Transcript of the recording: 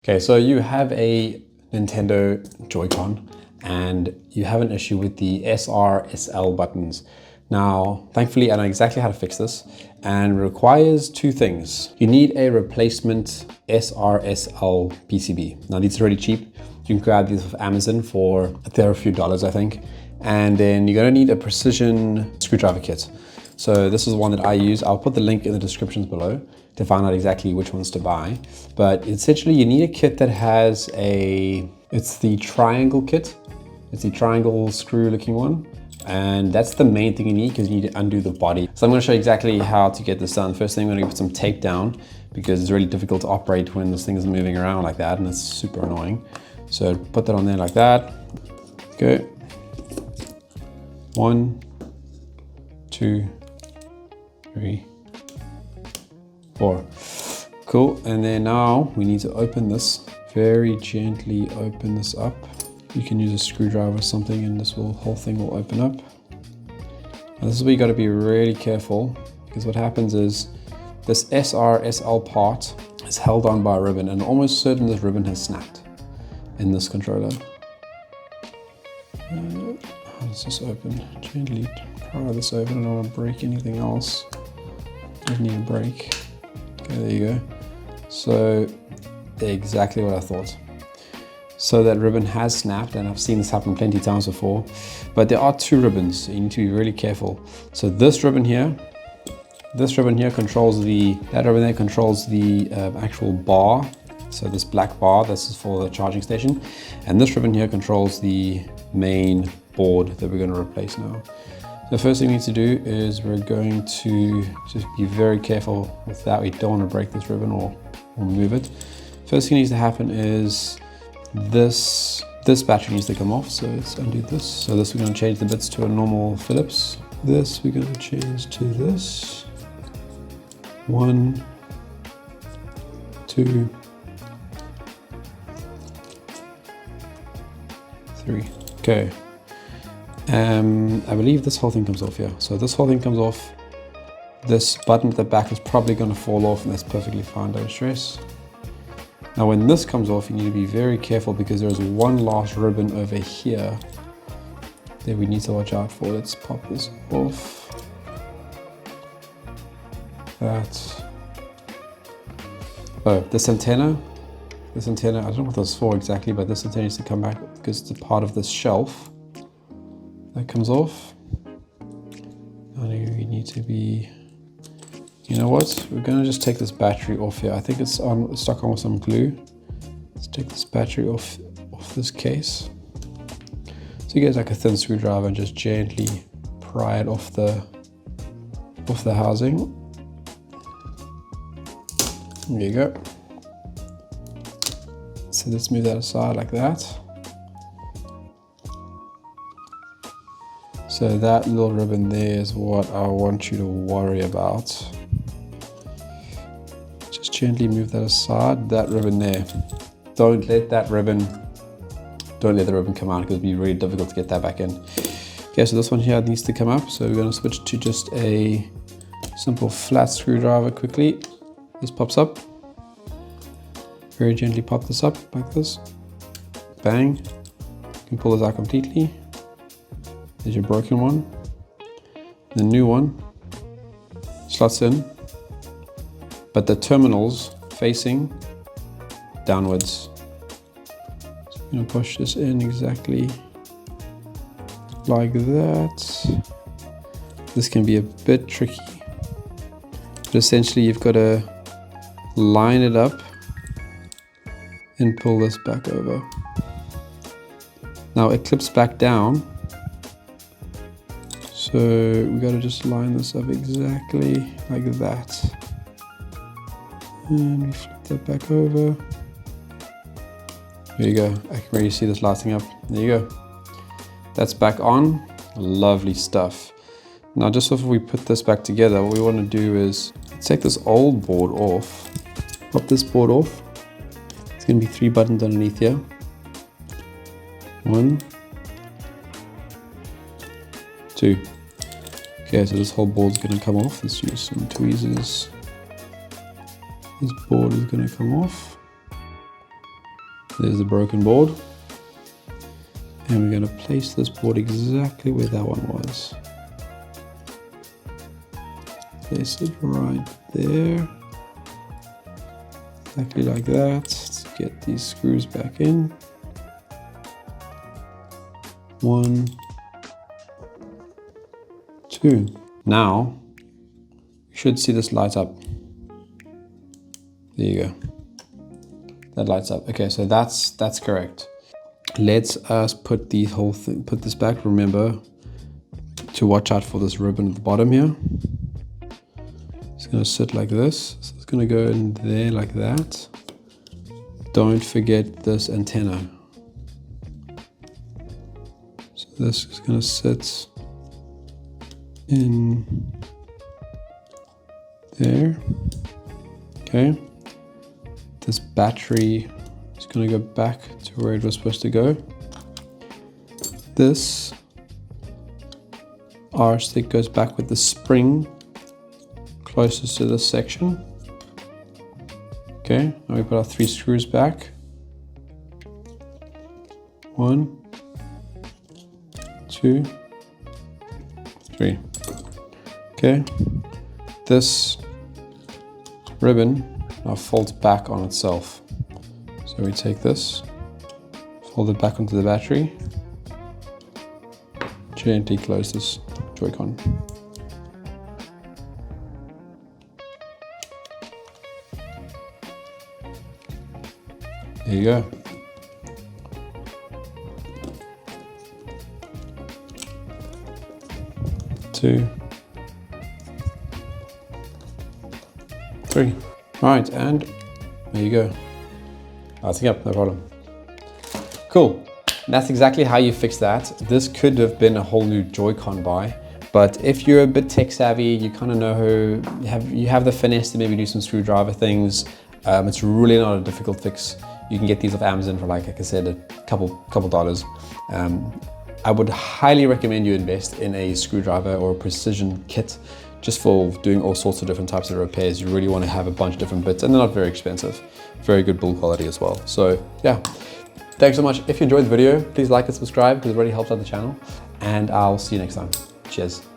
Okay, so you have a Nintendo Joycon and you have an issue with the SR, SL buttons. Now, thankfully, I know exactly how to fix this, and it requires two things. You need a replacement SR, SL PCB. Now, these are really cheap. You can grab these off Amazon for, they're a few dollars, I think. And then you're gonna need a precision screwdriver kit. So this is one that I use. I'll put the link in the descriptions below to find out exactly which ones to buy. But essentially you need a kit that has it's the triangle kit. It's the triangle screw looking one. And that's the main thing you need because you need to undo the body. So I'm gonna show you exactly how to get this done. First thing, I'm gonna put some tape down because it's really difficult to operate when this thing is moving around like that and it's super annoying. So put that on there like that. Go. 1, 2, 3, 4. Cool. And then now we need to open this. Very gently open this up. You can use a screwdriver or something and this whole thing will open up. Now this is where you got to be really careful because what happens is this SR, SL part is held on by a ribbon and almost certain this ribbon has snapped in this controller. How does this open? Gently pry this open. I don't want to break anything else. Doesn't need a break. Okay, there you go. So exactly what I thought. So that ribbon has snapped, and I've seen this happen plenty of times before. But there are two ribbons, so you need to be really careful. So this ribbon here controls that ribbon there controls the actual bar. So this black bar, this is for the charging station. And this ribbon here controls the main board that we're going to replace now. The first thing we need to do is we're going to just be very careful with that. We don't want to break this ribbon or move it. First thing that needs to happen is this battery needs to come off. So let's undo this. So this we're going to change the bits to a normal Phillips. This we're going to change to this. 1, 2, 3. Okay. I believe this whole thing comes off here. So this whole thing comes off. This button at the back is probably going to fall off and that's perfectly fine, don't stress. Now when this comes off, you need to be very careful because there's one last ribbon over here that we need to watch out for. Let's pop this off. This antenna, I don't know what that's for exactly, but this antenna needs to come back because it's a part of this shelf. That comes off. Now we need to be, you know what? We're gonna just take this battery off here. I think it's stuck on with some glue. Let's take this battery off this case. So you get like a thin screwdriver and just gently pry it off the housing. There you go. So let's move that aside like that. So that little ribbon there is what I want you to worry about. Just gently move that aside. That ribbon there. Don't let the ribbon come out because it'll be really difficult to get that back in. Okay, so this one here needs to come up. So we're going to switch to just a simple flat screwdriver quickly. This pops up. Very gently pop this up like this. Bang. You can pull this out completely. There's your broken one. The new one slots in, but the terminal's facing downwards. So I'm going to push this in exactly like that. This can be a bit tricky, but essentially you've got to line it up and pull this back over. Now it clips back down. So we got to just line this up exactly like that. And we flip that back over. There you go. I can really see this lighting up. There you go. That's back on. Lovely stuff. Now just before we put this back together, what we want to do is take this old board off. Pop this board off. It's going to be 3 buttons underneath here. 1, 2. Okay, so this whole board's going to come off. Let's use some tweezers. This board is going to come off. There's the broken board. And we're going to place this board exactly where that one was. Place it right there. Exactly like that. Let's get these screws back in. 1, 2. Now, you should see this light up. There you go. That lights up. Okay, so that's correct. Let's us put the whole thing, put this back. Remember to watch out for this ribbon at the bottom here. It's going to sit like this. So it's going to go in there like that. Don't forget this antenna. So this is going to sit in there. Okay. This battery is going to go back to where it was supposed to go. This R stick goes back with the spring closest to this section. Okay, now we put our 3 screws back. 1, 2, 3. Okay, this ribbon now folds back on itself. So we take this, fold it back onto the battery, gently close this Joycon. There you go. Two, 3. Right, and there you go. Lighting up, no problem. Cool. That's exactly how you fix that. This could have been a whole new Joycon buy, but if you're a bit tech savvy, you kind of know how, you have the finesse to maybe do some screwdriver things. It's really not a difficult fix. You can get these off Amazon for, like I said, a couple dollars. I would highly recommend you invest in a screwdriver or a precision kit just for doing all sorts of different types of repairs. You really want to have a bunch of different bits, and they're not very expensive. Very good build quality as well. So yeah, thanks so much. If you enjoyed the video, please like and subscribe because it really helps out the channel, and I'll see you next time. Cheers.